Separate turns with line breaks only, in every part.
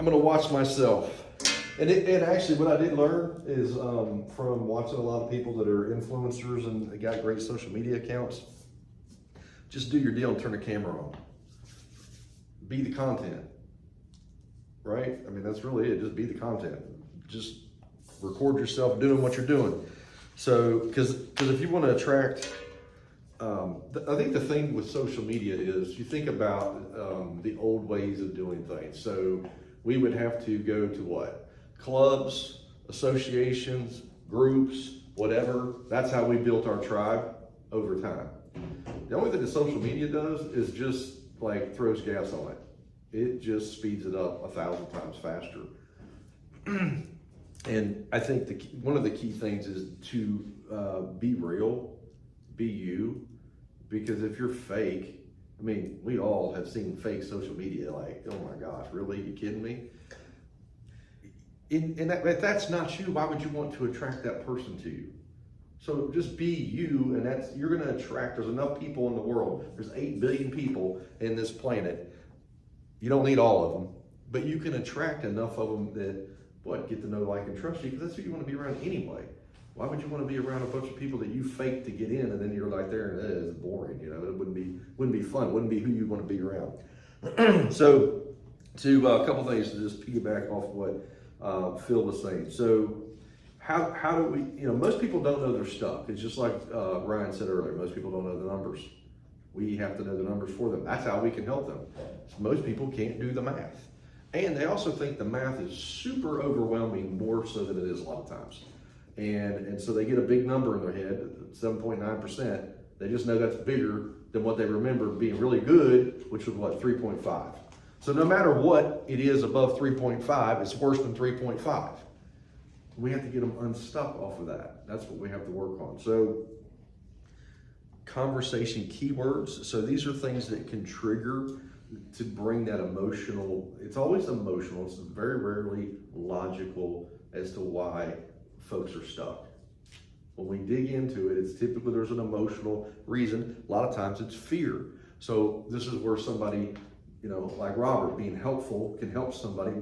I'm gonna watch myself. And actually what I did learn is from watching a lot of people that are influencers and they got great social media accounts, just do your deal and turn the camera on. Be the content, right? I mean, that's really it, just be the content. Just record yourself doing what you're doing. So, because if you want to attract, I think the thing with social media is you think about the old ways of doing things. So we would have to go to what? Clubs, associations, groups, whatever. That's how we built our tribe over time. The only thing that social media does is just like throws gas on it. It just speeds it up 1,000 times faster. And I think one of the key things is to be real, be you, because if you're fake, I mean, we all have seen fake social media, like, oh my gosh, really, you kidding me? And if that's not you, why would you want to attract that person to you? So just be you, and you're gonna attract, there's enough people in the world, there's 8 billion people in this planet. You don't need all of them, but you can attract enough of them that, get to know, like, and trust you, because that's who you want to be around anyway. Why would you want to be around a bunch of people that you fake to get in, and then you're like there, and it's boring, you know? It wouldn't be fun. It wouldn't be who you want to be around. So, a couple things to just piggyback off what Phil was saying. So, how do we? Most people don't know their stuff. It's just like Ryan said earlier. Most people don't know the numbers. We have to know the numbers for them. That's how we can help them. Most people can't do the math. And they also think the math is super overwhelming, more so than it is a lot of times. And so they get a big number in their head, 7.9%. They just know that's bigger than what they remember being really good, which was 3.5. So no matter what it is above 3.5, it's worse than 3.5. We have to get them unstuck off of that. That's what we have to work on. So conversation keywords. So these are things that can trigger to bring that emotional. It's always emotional. It's very rarely logical as to why folks are stuck. When we dig into it, it's typically there's an emotional reason. A lot of times it's fear. So this is where somebody, like Robert, being helpful can help somebody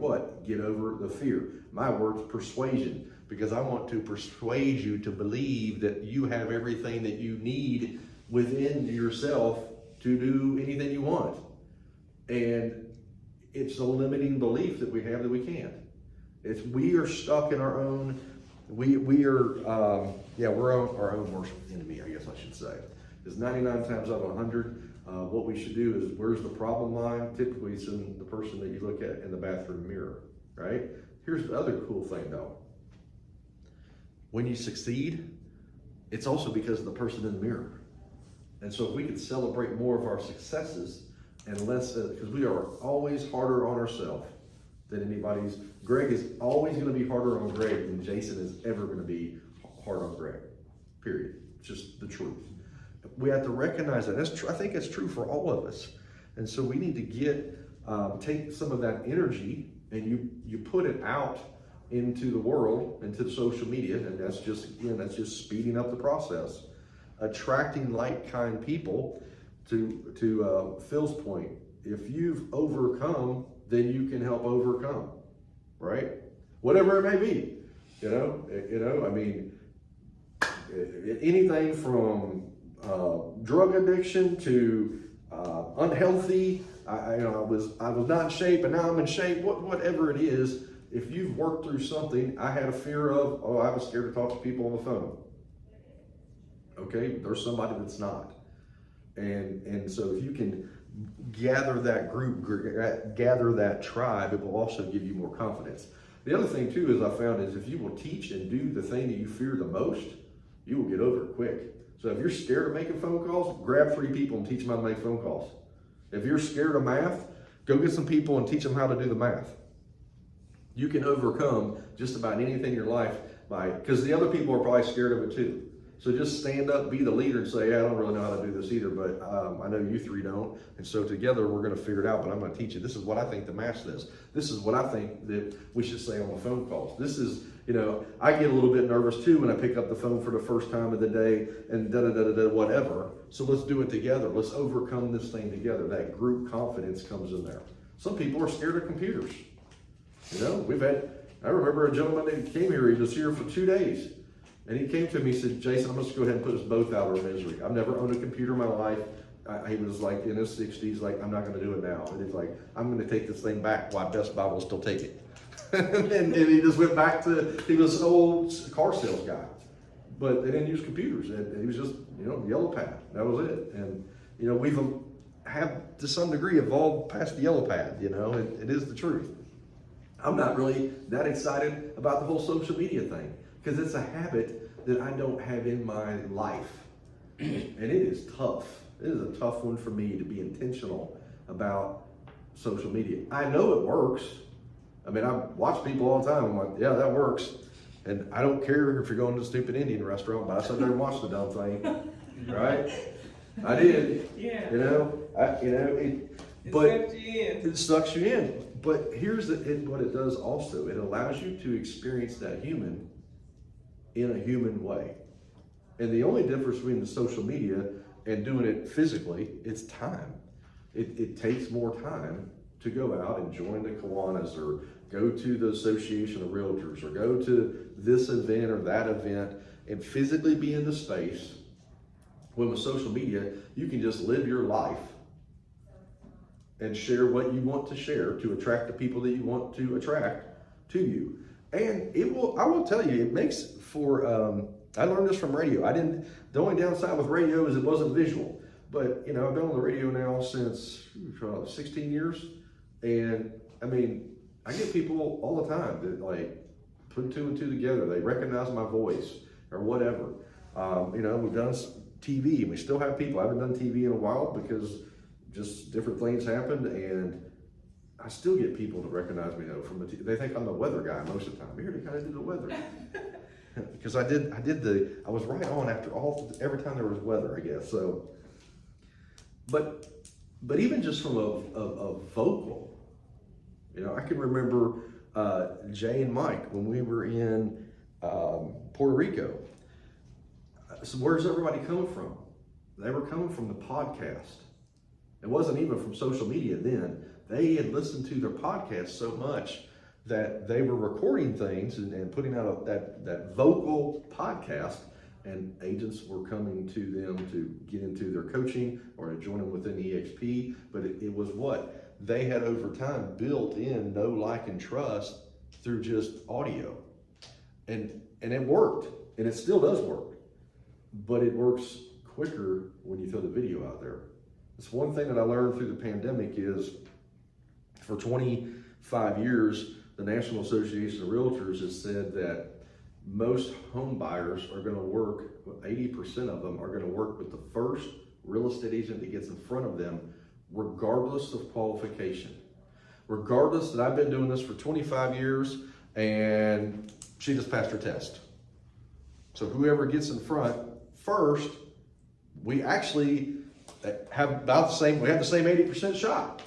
get over the fear. My word's persuasion, because I want to persuade you to believe that you have everything that you need within yourself to do anything you want. And it's a limiting belief that we have that we can't. We are stuck in our own, we're our own worst enemy, I guess I should say. Because 99 times out of 100, what we should do is, where's the problem line? Typically it's in the person that you look at in the bathroom mirror, right? Here's the other cool thing though. When you succeed, it's also because of the person in the mirror. And so if we could celebrate more of our successes and less, because we are always harder on ourselves than anybody's. Greg is always going to be harder on Greg than Jason is ever going to be hard on Greg, period. It's just the truth. We have to recognize that. That's true. I think it's true for all of us. And so we need to take some of that energy and you put it out into the world, into the social media, and that's just speeding up the process. Attracting like-kind people. To Phil's point, if you've overcome, then you can help overcome, right? Whatever it may be, I mean, anything from drug addiction to unhealthy. I was not in shape and now I'm in shape. Whatever it is, if you've worked through something, I had a fear of, I was scared to talk to people on the phone. Okay, there's somebody that's not. And so if you can gather that group, gather that tribe, it will also give you more confidence. The other thing too is I found is if you will teach and do the thing that you fear the most, you will get over it quick. So if you're scared of making phone calls, grab 3 people and teach them how to make phone calls. If you're scared of math, go get some people and teach them how to do the math. You can overcome just about anything in your life because the other people are probably scared of it too. So just stand up, be the leader, and say, I don't really know how to do this either, but I know you 3 don't. And so together we're going to figure it out, but I'm going to teach you. This is what I think the math says. This is what I think that we should say on the phone calls. This is, I get a little bit nervous too when I pick up the phone for the first time of the day and whatever. So let's do it together. Let's overcome this thing together. That group confidence comes in there. Some people are scared of computers. You know, I remember a gentleman that came here, he was here for 2 days. And he came to me, he said, Jason, I'm going to go ahead and put us both out of our misery. I've never owned a computer in my life. He was like in his 60s, like, I'm not going to do it now. And he's like, I'm going to take this thing back. Why Best Buy will still take it. and he just went back to, he was an old car sales guy. But they didn't use computers. And he was just, you know, yellow pad. That was it. And, you know, we've have to some degree evolved past the yellow pad, you know, it is the truth. I'm not really that excited about the whole social media thing because it's a habit that I don't have in my life. And it is tough. It is a tough one for me to be intentional about social media. I know it works. I mean, I watch people all the time. I'm like, yeah, that works. And I don't care if you're going to a stupid Indian restaurant, but I sit there and watch the dumb thing, right? I did.
Yeah.
You know, it sucks you in. But here's what it does also. It allows you to experience that human in a human way. And the only difference between the social media and doing it physically, it's time. It takes more time to go out and join the Kiwanis or go to the Association of Realtors or go to this event or that event and physically be in the space. When with social media, you can just live your life and share what you want to share to attract the people that you want to attract to you. And I will tell you, it makes for, I learned this from radio. The only downside with radio is it wasn't visual. But, you know, I've been on the radio now since 16 years. And I mean, I get people all the time that like put two and two together. They recognize my voice or whatever. You know, we've done TV and we still have people. I haven't done TV in a while because just different things happened, and I still get people to recognize me though from they think I'm the weather guy most of the time. Here, they kind of do the weather because I was right on after every time there was weather, I guess. So, but even just from a vocal, you know, I can remember Jay and Mike when we were in Puerto Rico. So where's everybody coming from? They were coming from the podcast. It wasn't even from social media then. They had listened to their podcast so much that they were recording things and putting out that vocal podcast, and agents were coming to them to get into their coaching or to join them within EXP. But it was what they had over time built in know, like, and trust through just audio. And it worked, and it still does work. But it works quicker when you throw the video out there. It's one thing that I learned through the pandemic is for 25 years, the National Association of Realtors has said that most home buyers are going to work, 80% of them are going to work with the first real estate agent that gets in front of them, regardless of qualification. Regardless that I've been doing this for 25 years and she just passed her test. So whoever gets in front first, we actually have the same 80% shot.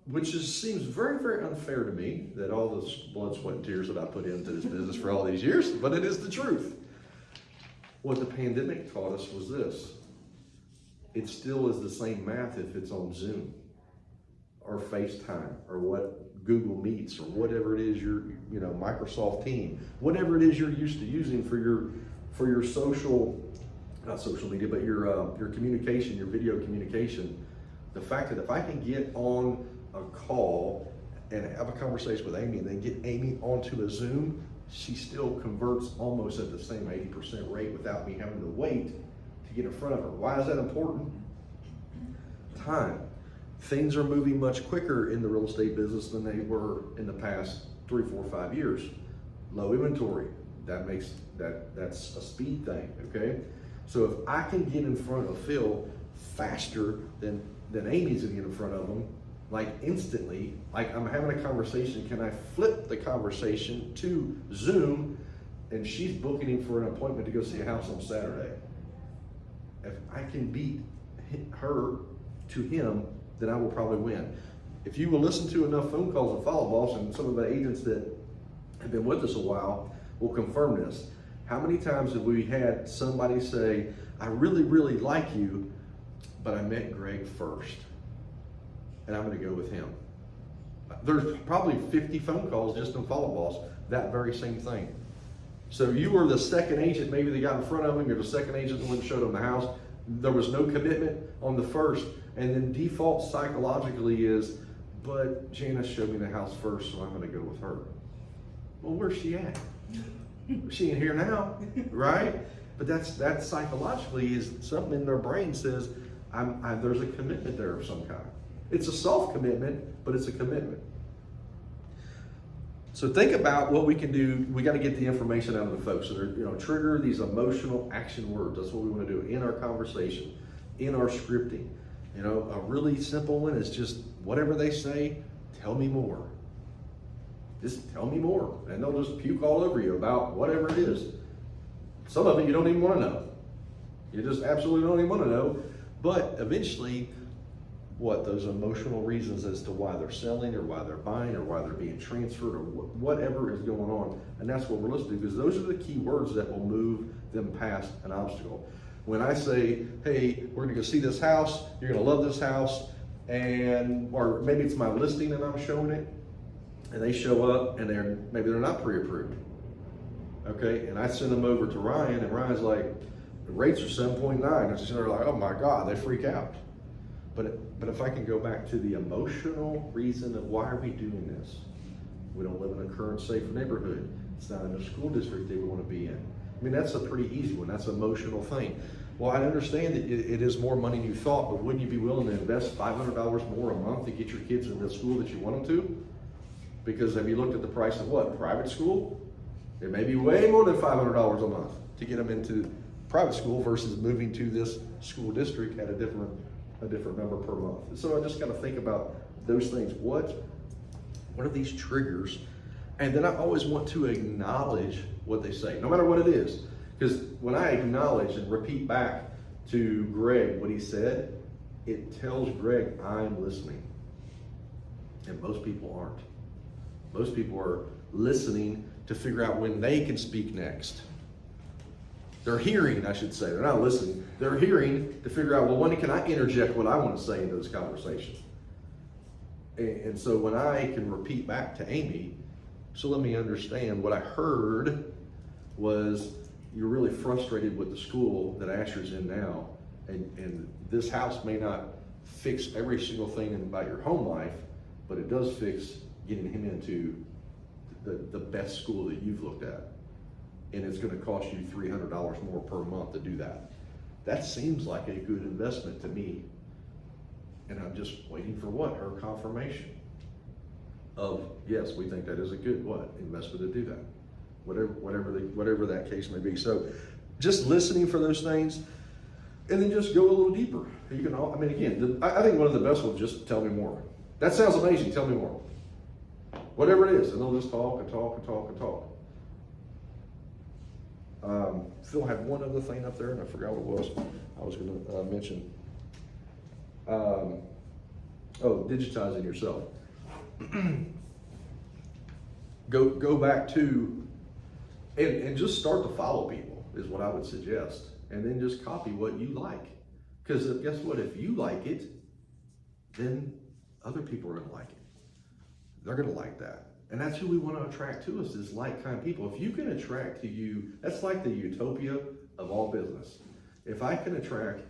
Which seems very, very unfair to me, that all this blood, sweat, and tears that I put into this business for all these years, but it is the truth. What the pandemic taught us was this. It still is the same math if it's on Zoom or FaceTime or what Google Meets or whatever it is Microsoft Team, whatever it is you're used to using for your social, not social media, but your communication, your video communication. The fact that if I can get on a call and have a conversation with Amy and then get Amy onto a Zoom, she still converts almost at the same 80% rate without me having to wait to get in front of her. Why is that important? Time. Things are moving much quicker in the real estate business than they were in the past 3, 4, 5 years. Low inventory, that's a speed thing, okay? So if I can get in front of Phil faster than Amy's gonna get in front of him, like instantly, like I'm having a conversation, can I flip the conversation to Zoom and she's booking him for an appointment to go see a house on Saturday? If I can beat her to him, then I will probably win. If you will listen to enough phone calls of Follow Boss, and some of the agents that have been with us a while will confirm this. How many times have we had somebody say, I really, really like you, but I met Greg first, and I'm gonna go with him. There's probably 50 phone calls just in Follow Boss, that very same thing. So you were the second agent, maybe they got in front of them, you're the second agent that went and showed them the house. There was no commitment on the first, and then default psychologically is, but Janice showed me the house first, so I'm gonna go with her. Well, where's she at? She ain't here now, right? But that psychologically is something in their brain says, there's a commitment there of some kind. It's a soft commitment, but it's a commitment. So think about what we can do. We got to get the information out of the folks. So they're, trigger these emotional action words. That's what we want to do in our conversation, in our scripting. A really simple one is just whatever they say, tell me more. Just tell me more. And they'll just puke all over you about whatever it is. Some of it you don't even want to know. You just absolutely don't even want to know. But eventually, those emotional reasons as to why they're selling or why they're buying or why they're being transferred or whatever is going on. And that's what we're listening to, because those are the key words that will move them past an obstacle. When I say, hey, we're going to go see this house, you're going to love this house, or maybe it's my listing and I'm showing it, and they show up and maybe they're not pre-approved. Okay, and I send them over to Ryan, and Ryan's like, the rates are 7.9, and so they're like, oh my God, they freak out. But if I can go back to the emotional reason of why are we doing this? We don't live in a current safe neighborhood. It's not in a school district that we want to be in. I mean, that's a pretty easy one. That's an emotional thing. Well, I understand that it is more money than you thought, but wouldn't you be willing to invest $500 more a month to get your kids into the school that you want them to? Because have you looked at the price of private school? It may be way more than $500 a month to get them into private school versus moving to this school district at a different number per month. So I just got to think about those things. What are these triggers? And then I always want to acknowledge what they say, no matter what it is. Because when I acknowledge and repeat back to Greg what he said, it tells Greg I'm listening. And most people aren't. Most people are listening to figure out when they can speak next. They're hearing, I should say. They're not listening. They're hearing to figure out, well, when can I interject what I want to say into this conversation? And so when I can repeat back to Amy, so let me understand, what I heard was you're really frustrated with the school that Asher's in now, and this house may not fix every single thing about your home life, but it does fix getting him into the best school that you've looked at. And it's going to cost you $300 more per month to do that. That seems like a good investment to me. And I'm just waiting for her confirmation of, yes, we think that is a good investment to do that. Whatever that case may be. So just listening for those things, and then just go a little deeper. Again, I think one of the best ones, just tell me more. That sounds amazing, tell me more. Whatever it is, and they'll just talk and talk and talk and talk. Phil had one other thing up there, and I forgot what it was. I was going to mention. Digitizing yourself. Go back to, and just start to follow people is what I would suggest, and then just copy what you like. Because guess what? If you like it, then other people are going to like it. They're going to like that. And that's who we want to attract to us, is like-kind people. If you can attract to you, that's like the utopia of all business. If I can attract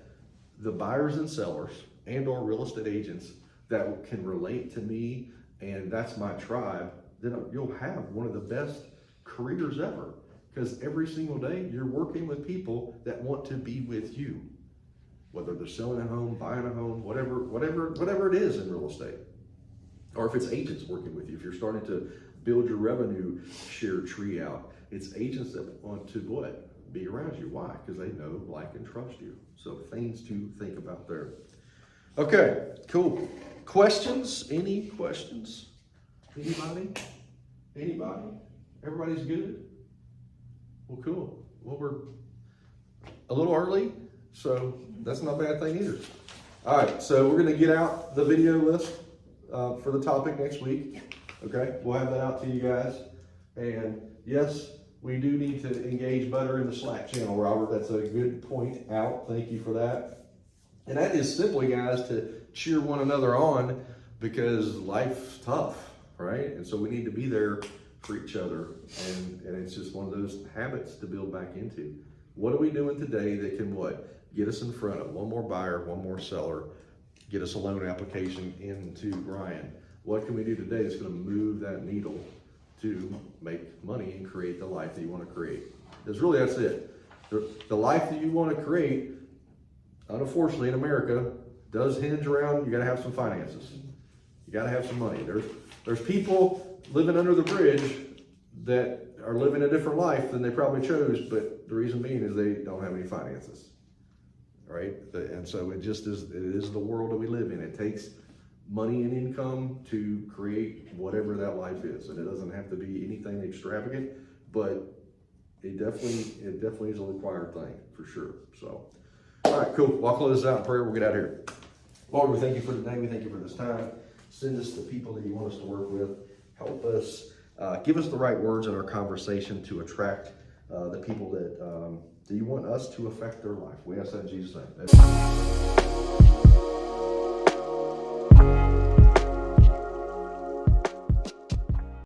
the buyers and sellers and or real estate agents that can relate to me, and that's my tribe, then you'll have one of the best careers ever. Because every single day you're working with people that want to be with you. Whether they're selling a home, buying a home, whatever it is in real estate. Or if it's agents working with you, if you're starting to build your revenue share tree out, it's agents that want to be around you. Why? Because they know, like, and trust you. So things to think about there. Okay, cool. Questions? Any questions? Anybody? Everybody's good? Well, cool. Well, we're a little early, so that's not a bad thing either. All right, so we're going to get out the video list for the topic next week. Okay, we'll have that out to you guys. And yes, we do need to engage better in the Slack channel, Robert. That's a good point out. Thank you for that. And that is simply, guys, to cheer one another on because life's tough, right? And so we need to be there for each other. And it's just one of those habits to build back into. What are we doing today that can what? Get us in front of one more buyer, one more seller, get us a loan application into Ryan. What can we do today that's going to move that needle to make money and create the life that you want to create? Because really that's it. The life that you want to create, unfortunately in America, does hinge around, you got to have some finances. You got to have some money. There's people living under the bridge that are living a different life than they probably chose, but the reason being is they don't have any finances, right? And so it is the world that we live in. It takes money and income to create whatever that life is, and it doesn't have to be anything extravagant, but it definitely is a required thing for sure. So, all right, cool. Well, I'll close this out in prayer. We'll get out of here. Lord, we thank you for today. We thank you for this time. Send us the people that you want us to work with. Help us. Give us the right words in our conversation to attract the people that you want us to affect their life. We ask that in Jesus' name.